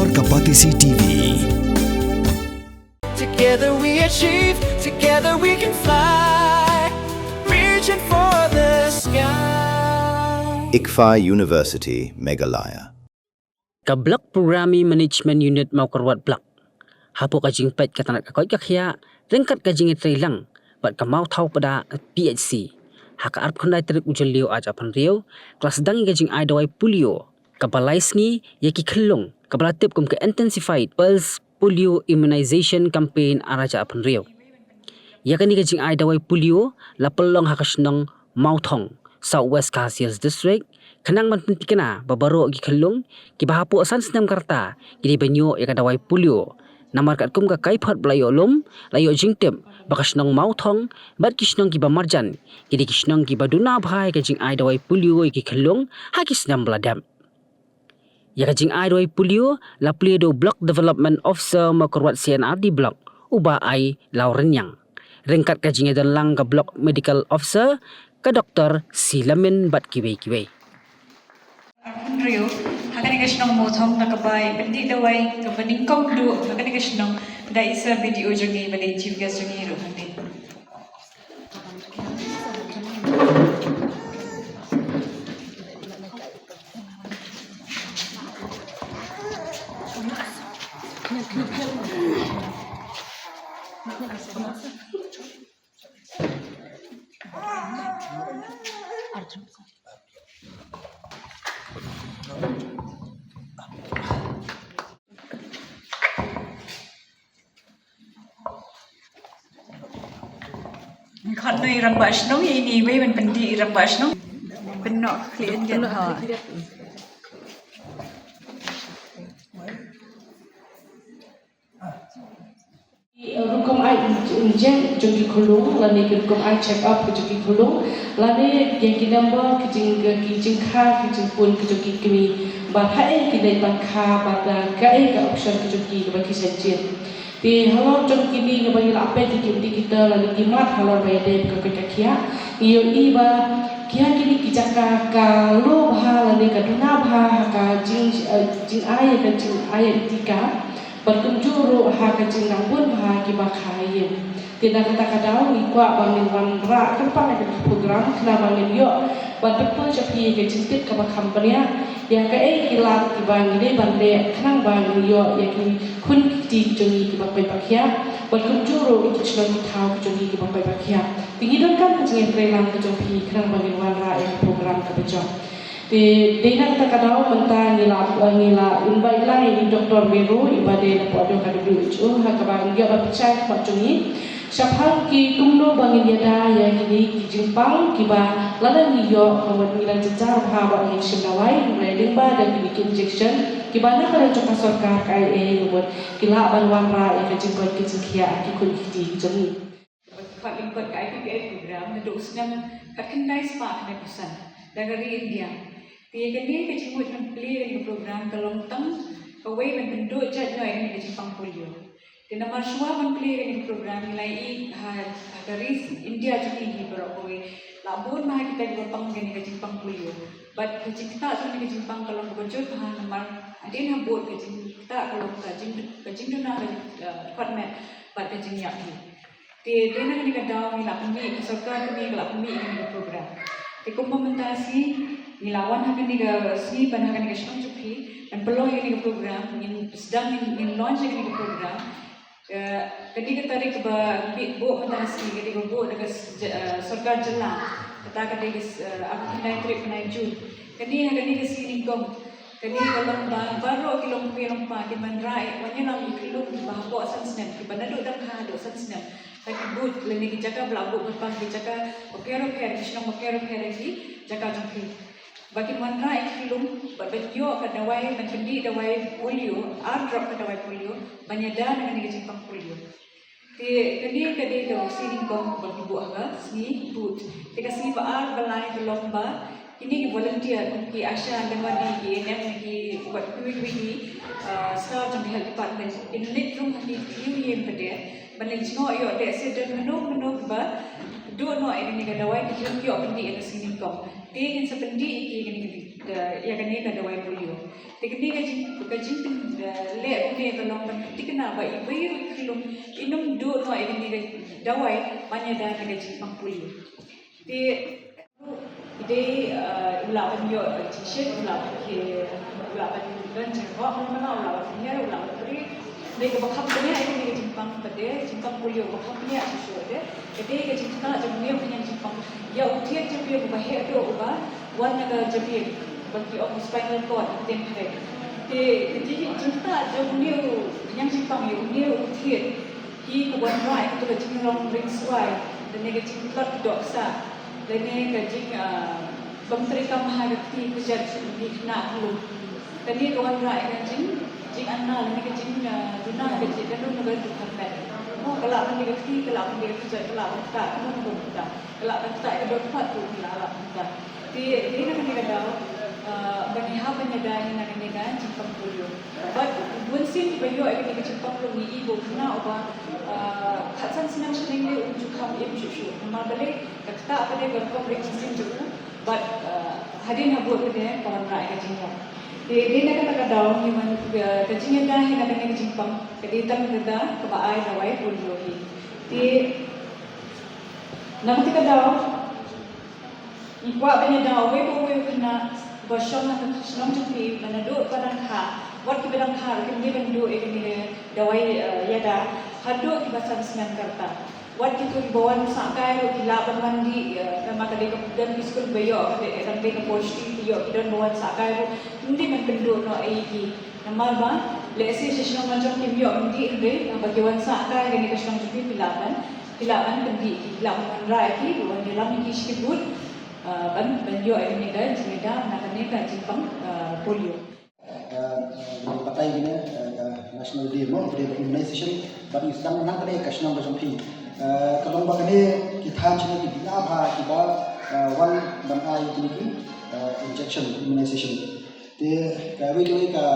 Warga Patisi TV. Together we achieve, together we can fly, reaching for the sky. ICFA University, Meghalaya. Ka-Block Programming Management Unit mau kerwat blok. Hapo kajing pet katanak kakoi kakya, rengkat kajing itray lang, bat ka mau tau pada PHC. Haka arp kundai terik ujal liyo aja pan riyo, kelas dangi kajing ay dawai polio. Kabalay sngi, yaki kelong, kabalatip kum ka-intensified pulse polio immunization campaign araja pan riyo. Yakani kajing ay dawai polio, lapalong hakasnong Mautong, Southwest Caxias District, kanang manpunti na babaro agi kalung kibahapo asan senam karta gidi banyo ya kadawai polio namar kat kum ka kaiphat blayo lum layo jingtem bakasnong Mautong bat kisnong kiba marjan gidi kisnong kiba duna bhai ka jing ai dawai polio agi kalung ha kisnam bladam ya ka jing ai dawai polio la pledo block development officer makorwat CNRD block uba ai laurenyang rengkat ka jing lang ka block medical officer ka Dr. Silamin bat kiwei Rio, hakani kasnong mothong nakabay, bandi daway, kabaning kongdu, hakani kasnong da isa video jongi bali chief guest jongi ro handi. Khăn này răng bát nóng vậy đi với mình đi răng bát nóng bên nọ liền dân họ Rukum ai inject jogi kulung, lani rukum ai check up jogi kulung, lani yang kita buat kijing kha kijing pun jogi kami bahai kita bangkha pada kai ke option jogi bagi sajen. Di halau jom kini ngebagi apa di kita lagi kimat halau bayade ke kia iyo iba kia kini kijaka kalau bahal lagi kaduna bah ka jing ayat tika bertunjuru ha ka jing nambun bah kiba kaye tidak kata-kata ikwa bangin wanra kenapa ada program kena bangin yo betul cepi ke jintit ke company ya ka kilat kibang ini bande kenang bangin yo ya kun di jongi ke bapai pakia berkunjuru itu sudah tahu jongi ke bapai pakia pingidon kan kejengin trelang ke jongi kenang bangin wanra yang program ke bejong di dena kata kadau mentang ngila invite lai Dr. Meru ibade na podo ka WHO ha ka bang dia bapicai ka jongi Syafhang ki tumno bangin yada ya kini kijimpang kiba lada niyo kawan ngilan jejar bahwa ingin sinawai mulai ba dan kini injection kiba na kada coka sorkar KIA buat kila ban wanra ya kajimpang kijingkia kikun kiti jongi Pak lingkot KIA program na dousnam kakendai spa na kusan dari India dia kini kejimut membeli dengan program kelongtang kawai membentuk jad no ini kejimpang polio di nomor semua membeli dengan program nilai dari India jadi ini berokoi labun mah kita dipang dengan kejimpang polio but kejimta so ni kejimpang kalau berjut bahan nomor adin hambut kejimta kalau kejim duna format but kejim yakni di dena ni kadau ni lapumi sorkar kami lapumi ini program di komplementasi nilawan hakan ni sini ban hakan ni kesong cupi dan belum ini program sedang in launch ini program ketika tarik ke bu mentasi ketika bu dekat sorkar jelang kata ketika aku kena trip kena Jun kini hakan ni sini kom kini kalau baru kilom pa di mandrai wanya nam kilom bahwa sansnen di bandar dok kado sansnen tapi but leni jaga belabu berpang jaga okero kisno okero lagi jaga jangki bagi mandrai kilom berbenyo kadawai mencendi dawai polio drop kadawai polio banyada dengan kejimpang polio di kedi do sini kom berbuat aga sini but jika sini baar belai berlomba ini volunteer ki Asha dengan di NM ki buat kuih staff trong health department in net room di UEM pada balik semua yo dek sedang menu ba do no ini kadawai ki yo pendi ada sini kom dia ingin sependi ki ya kan ni kadawai polio Tekni kajing le ne tolong tikna ba ibai kelum inum do no ini dawai banyak dah kajing pangpuli. Ide ulapan yo t-shirt ulapan dan jenggot mana ulapan ni ulapan beri mereka bakap punya ini jimpang pada jimpang polio bakap punya susu ada jadi jimpang jemia punya jimpang ya utian jemia bahaya tu ubah warna jemia bagi orang spinal cord tempat jadi jimpang jemia yang jimpang ya utian hi kuban right tu jemia long ring swai dan mereka jimpang doksa dan mereka bangsa maharati kejar di nak lu dan dia kawan right kan jing anna ni ke jing duna ke jing dan negara tu kan oh kalau ni ke ti kalau ni ke kerja kalau tak kan tu tak kalau tak ke dapat tu lah tak di nak ni kada bagi ha penyadari nak ni kan jingpang polio but bunsin bayo ai ke jingpang polio ni ibu na oba khatsan senang senang dia unjuk kam im shushu ma balik kata apa dia berkom rekisin tu but hadin habut dia kawan rai ke jingpang dia nak kata daun yang kecingnya dah yang ada yang jimpang keditan kita kebaai dawai polio hi di nak kita daun ikwa banyak daun we kena bosong atau senang cuci mana do padang kha wat ki padang kha kan dia bendu ini dawai ya dah hadu ki bahasa semen karta wat ki tu bawan sakai ro kilaban mandi nama kali kemudian di skul bayo kali dan ke posti yo dan bawan sakai ro hindi man bendu no aiki nama ba lesi session macam kim yo hindi inde bagi wan sakai ni ke senang cuci kilaban kendi kilaban rai ki wan dalam ni sikit ban yo ini kan jeda nak ni kan jimpang polio patai gini national day mo day immunization bagi sedang nak ni kasnam macam pi kalau bagani kita cina di apa kita one dan ai ini injection immunization de kawi ka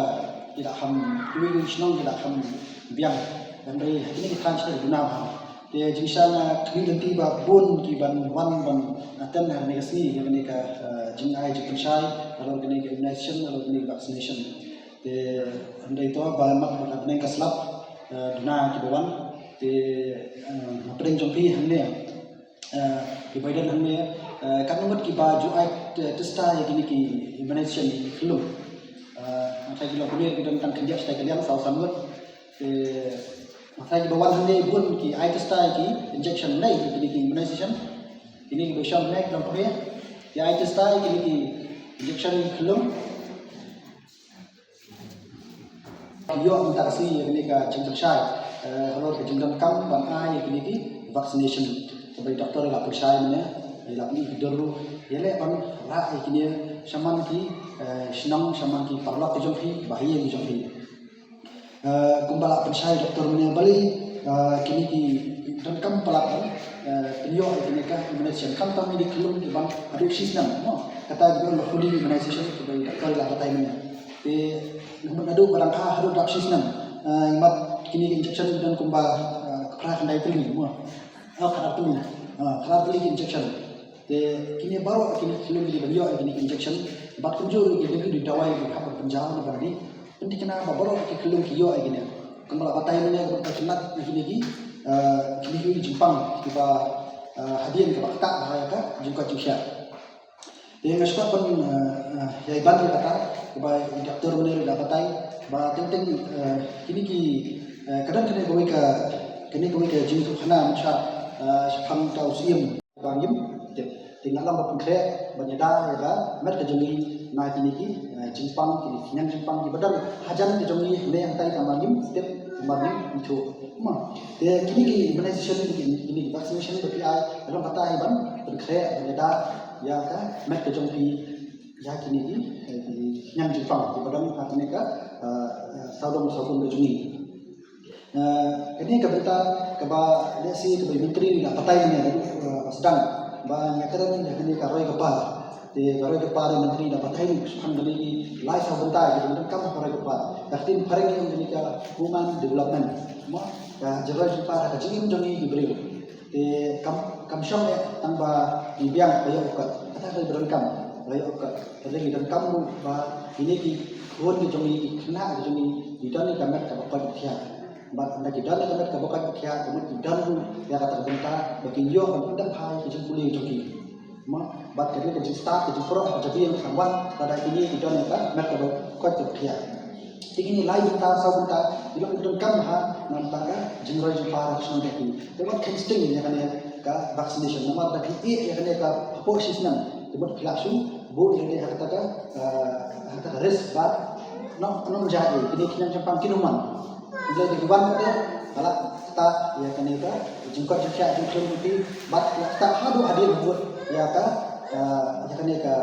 tidak ham kawi senang tidak ham biang dan dari ini kita cina guna apa de jingsana kini nanti ba bun ki ban one ban atem na negasi ni ka jingai jingsai kalau kini immunization kalau kini vaccination de andai to ba mak ba neng ka slap duna ki bawan de apren jompi hamne ki baidan hamne kan numut ki ba ju ai testa ya kini ki immunization flu maka kilo kulir kita tentang kerja saya kalian saw samut maka ki bawan hamne bun ki ai testa ki injection nai kini ki immunization ini ki bisham nek dan pore ki ai testa kini ki injection flu yo minta kasi ini ka cengcengshai kalau ke jengdam kam ban ai ini ki vaccination sebagai doktor la percaya mana la ni dulu yele ban ra ini saman ki senang saman ki parlok ke jompi bahaya ki jompi kumbala percaya doktor mana bali kini ki dan kam palak penyo ini ka immunization kam tam di kelum ki ban aduk sistem kata dia fully immunization sebagai doktor la patai mana nadu barang kah haru dak sistem mat kini injection dan kumba kepra kendai teli semua kepra teli injection kini baru kini film di beliau kini injection bat kunjur jadi di dawai di kapal penjara di bani nanti kena baru film kiyo kini kembali patai ini kita cenat kini kini Jepang kita hadiah ke bakta mereka juga juga yang suka pun ya iban kata kepada doktor menir dapatai bah penting kini ki kadang kena bawa ke jitu khana macam sepam tau siam bangim tinggal lam pun kre banyada ya mer ke jemi na kini ki jimpang kini yang jimpang di badal hajan ke jemi ne yang tai kamangim step kamangim itu kini ki immunization ini vaccination bagi ai dalam kata iban pun kre banyada ya ka mer ke jemi ya kini ki yang Jepang di badan hati mereka saudara berjuni. Ini kita keba lesi keba menteri nak patai ni sedang banyak kerana ini karoi kepala. Di karoi kepala menteri nak patai ni sukan beli lai sabentai jadi mereka karoi kepala. Tapi pareng yang jadi ke human development. Semua jalan Jepang ada jingin joni diberi. Di kam syam tambah dibiang bayar ukat. Kata dari berangkam. layo ka ada di dalam kamu ba ini ki kuon di jongi di kena di jongi di dalam kamet ka bapak dia ba anda di dalam kamet ka bapak dia kemudian di dalam ya kata bentar bagi yo kan undang hai ki jengkuli jongi ma ba kali ke start ke pro jadi yang kawan pada ini di dalam kamet ka bapak dia ini lain kita sabunta ilang udang kam ha nantaga jingro jupara kusno deki debat consting ya kan ya ka vaccination nama daki ya kan ya ka posis nan debat klasu bo ini kata risk ba non jadi ini kinang campang kinuman bila diwan kada kala ta ya kan ya jingko jikya jingko di bat ta hadu hadir buat ya kan ya ka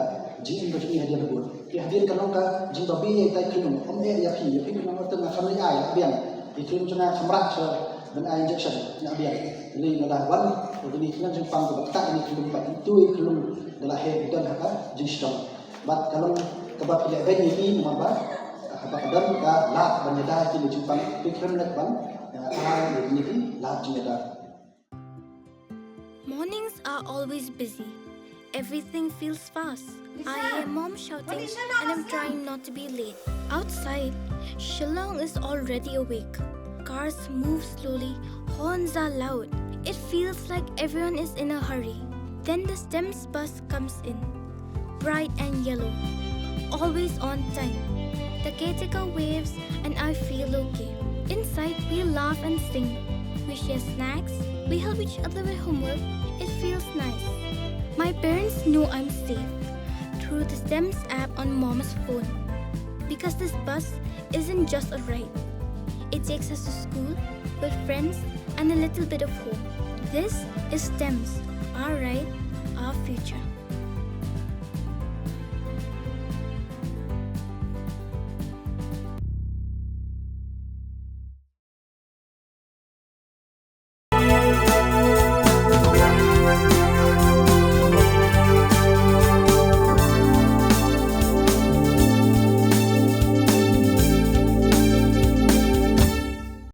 jing bagi hadir buat hadir kalau ka jing babi tai kinum ya pi kinum tengah family ai biang itu cuma semrak dan injection nak biang ini adalah wan jadi kinam jempang ke bakta ini kinum pak itu kinum adalah he dan haka jing strong bat kalau kebab ya ben ini mamba apa kadang ka la banyada itu jempang pikir nak ban ini la jingada. Mornings are always busy. Everything feels fast. I hear mom shouting and I'm trying not to be late. Outside, Shillong is already awake. Cars move slowly, horns are loud. It feels like everyone is in a hurry. Then the STEMS bus comes in, bright and yellow, always on time. The caretaker waves and I feel okay. Inside, we laugh and sing. We share snacks, we help each other with homework. It feels nice. My parents know I'm safe through the STEMS app on Mom's phone. Because this bus isn't just a ride. It takes us to school, with friends, and a little bit of home. This is STEMS, our ride, our future.